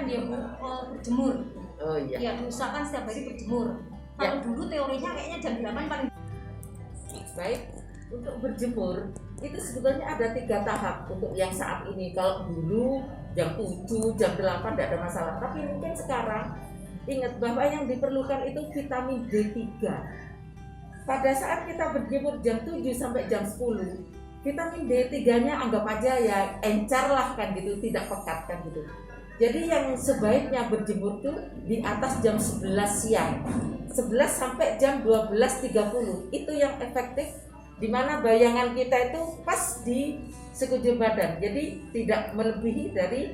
dianjurkan dia berjemur. Oh iya. Ya diusahakan setiap hari berjemur. Kalau dulu teorinya kayaknya jam 8 paling baik. Untuk berjemur itu sebetulnya ada 3 tahap untuk yang saat ini. Kalau dulu jam 7, jam 8 tidak ada masalah. Tapi mungkin sekarang ingat bahwa yang diperlukan itu vitamin D3. Pada saat kita berjemur jam 7 sampai jam 10, vitamin D3-nya anggap aja ya encer lah kan gitu, tidak pekat kan gitu. Jadi yang sebaiknya berjemur tuh di atas jam 11 siang, 11 sampai jam 12.30 itu yang efektif, di mana bayangan kita itu pas di sekujur badan. Jadi tidak melebihi dari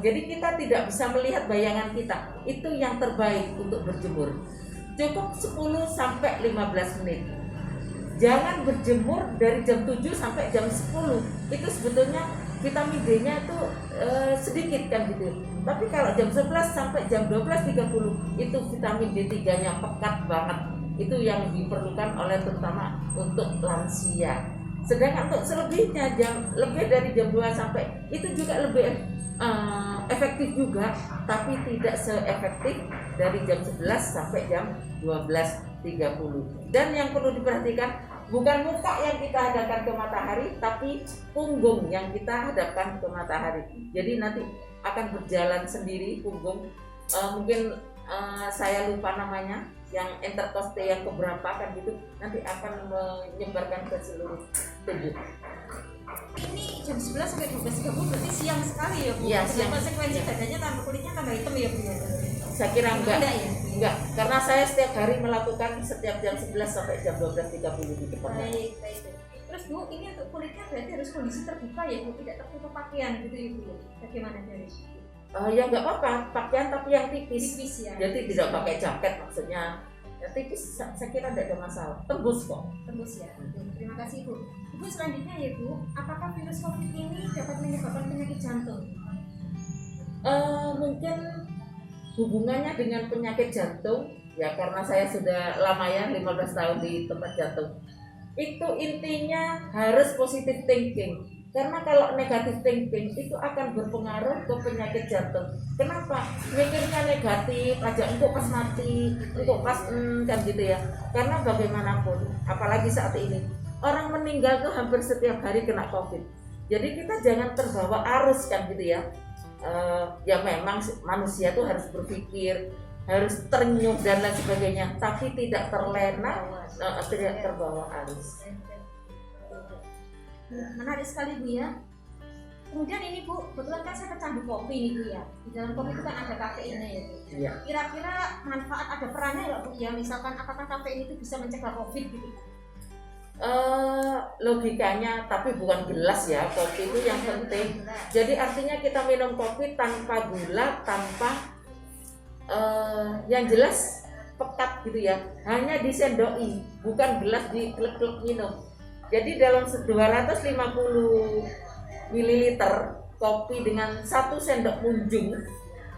jadi kita tidak bisa melihat bayangan kita. Itu yang terbaik untuk berjemur. Cukup 10 sampai 15 menit. Jangan berjemur dari jam 7 sampai jam 10. Itu sebetulnya vitamin D-nya itu sedikit kan gitu. Tapi kalau jam 11 sampai jam 12.30 itu vitamin D3-nya pekat banget. Itu yang diperlukan oleh terutama untuk lansia. Sedangkan untuk selebihnya lebih dari jam 2 sampai itu juga lebih efektif juga, tapi tidak seefektif dari jam 11 sampai jam 12.30. Dan yang perlu diperhatikan bukan muka yang kita hadapkan ke matahari, tapi punggung yang kita hadapkan ke matahari. Jadi nanti akan berjalan sendiri punggung. Mungkin saya lupa namanya, yang interkoste yang keberapa kan gitu, nanti akan menyebarkan ke seluruh tubuh. Ini jam 11 sampai 12.30 berarti siang sekali ya Bu? Iya, siang. Konsekuensi badannya tambah kulitnya tambah hitam ya Bu? Saya kira enggak ya? Enggak, karena saya setiap hari melakukan setiap jam 11 sampai jam 12.30 di depannya. Baik. Terus Bu, ini untuk kulitnya berarti harus kondisi terbuka ya Bu? Tidak tertutup pakaian gitu ya Bu? Bagaimana dari situ? Ya nggak apa-apa, pakaian tapi yang tipis ya? Jadi tidak pakai jaket maksudnya. Ya, tipis saya kira tidak ada masalah, tembus kok. Tembus ya. Terima kasih Bu. Ibu selanjutnya ya Bu, apakah virus COVID ini dapat menyebabkan penyakit jantung? Mungkin hubungannya dengan penyakit jantung ya, karena saya sudah lama ya 15 tahun di tempat jantung. Itu intinya harus positive thinking. Karena kalau negatif thinking itu akan berpengaruh ke penyakit jantung. Kenapa? Mikirnya negatif aja, engkau pas mati, engkau pas kan gitu ya. Karena bagaimanapun, apalagi saat ini, orang meninggal tuh hampir setiap hari kena COVID. Jadi kita jangan terbawa arus kan gitu ya. Ya memang manusia tuh harus berpikir, harus ternyuh dan lain sebagainya, tapi tidak terlena, tidak terbawa arus. Menarik sekali Bu ya. Kemudian ini Bu, kebetulan kan saya pecandu kopi nih Bu ya. Di dalam kopi itu kan ada kafeinnya ya Bu. Iya. Kira-kira manfaat ada perannya nggak Bu ya? Misalkan apakah kafein itu bisa mencegah COVID gitu? Logikanya, tapi bukan gelas ya, kopi itu yang penting. Jadi artinya kita minum kopi tanpa gula, tanpa yang jelas pekat gitu ya. Hanya disendoi, bukan gelas di klek-klek minum. Jadi dalam 250 ml kopi dengan 1 sendok munjung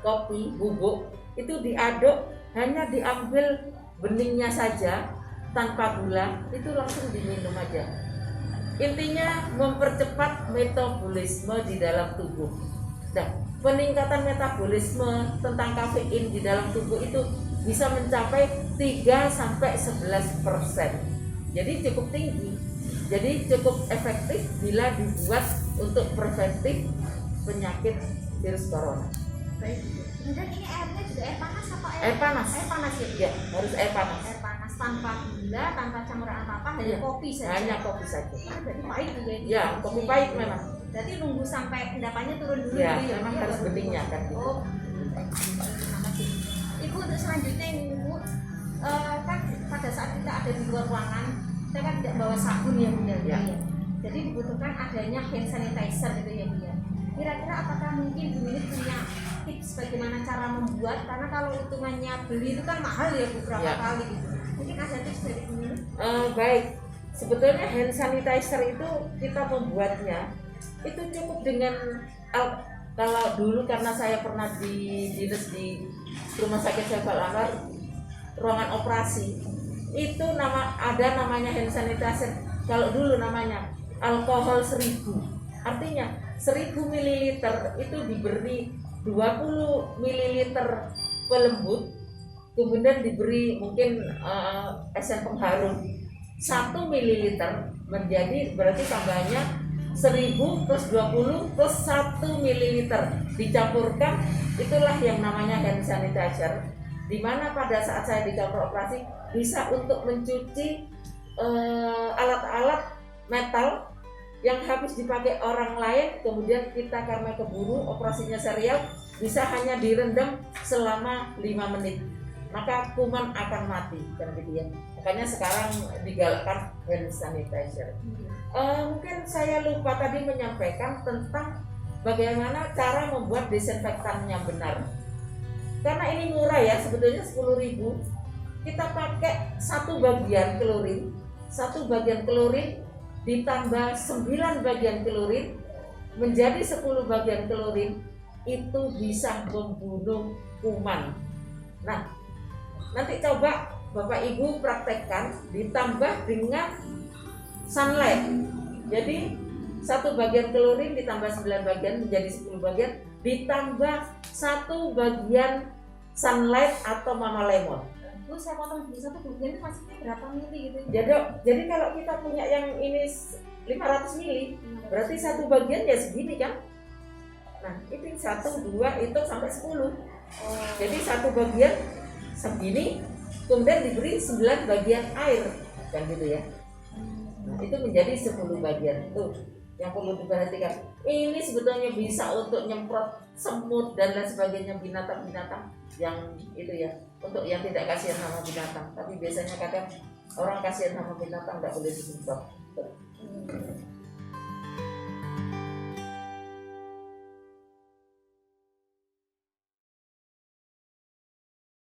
kopi bubuk itu diaduk, hanya diambil beningnya saja tanpa gula, itu langsung diminum aja. Intinya mempercepat metabolisme di dalam tubuh. Nah, peningkatan metabolisme tentang kafein di dalam tubuh itu bisa mencapai 3-11%. Jadi cukup tinggi. Jadi cukup efektif bila dibuat untuk preventif penyakit virus corona. Baik. Kemudian ini airnya juga air panas apa air panas? Air panas ya, harus air panas. Air panas tanpa gula, tanpa campuran apa-apa, hanya kopi saja. Hanya kopi saja. Berarti pahit juga ini. Ya, kopi pahit memang. Berarti nunggu sampai endapannya turun dulu. Ya, memang harus beningnya kan. Oh. Terima kasih. Ibu, untuk selanjutnya ini Bu, kan pada saat kita ada di luar ruangan, kita kan tidak bawa sabun ya Bu ya. Jadi dibutuhkan adanya hand sanitizer gitu ya Bu ya. Kira-kira apakah mungkin Bu ini punya tips bagaimana cara membuat, karena kalau hitungannya beli itu kan mahal ya Bu, berapa kali gitu. Mungkin ada tips dari Bu ini? Baik, sebetulnya hand sanitizer itu kita membuatnya itu cukup dengan kalau dulu karena saya pernah dinas di rumah sakit Saiful Anwar ruangan operasi, itu ada namanya hand sanitizer. Kalau dulu namanya alkohol 1000, artinya 1000 ml itu diberi 20 ml pelembut, kemudian diberi mungkin esen pengharum 1 ml, menjadi berarti tambahnya 1000 plus 20 plus 1 ml dicampurkan, itulah yang namanya hand sanitizer, dimana pada saat saya di kantor operasi bisa untuk mencuci alat-alat metal yang habis dipakai orang lain, kemudian kita karena keburu operasinya serial bisa hanya direndam selama 5 menit, maka kuman akan mati, kan gitu ya. Makanya sekarang digalakkan hand sanitizer. Mungkin saya lupa tadi menyampaikan tentang bagaimana cara membuat desinfektan yang benar. Karena ini murah ya, sebetulnya 10.000. Kita pakai 1 bagian klorin, 1 bagian klorin ditambah 9 bagian klorin menjadi 10 bagian klorin, itu bisa membunuh kuman. Nah, nanti coba Bapak Ibu praktekkan ditambah dengan sunlight. Jadi 1 bagian klorin ditambah 9 bagian menjadi 10 bagian, ditambah 1 bagian sunlight atau mama lemon. Bu, saya potong di 1 bagian itu maksudnya berapa mili gitu? Jadi kalau kita punya yang ini 500 mili, berarti 1 bagian ya segini kan? Nah, itu 1, 2 itu sampai 10. Jadi 1 bagian segini, kemudian diberi 9 bagian air, kan gitu ya. Nah, itu menjadi 10 bagian. Tuh, yang perlu diperhatikan. Ini sebetulnya bisa untuk nyemprot semut dan lain sebagainya, binatang-binatang yang itu ya, untuk yang tidak kasihan sama binatang. Tapi biasanya kadang orang kasihan sama binatang, nggak boleh disemprot.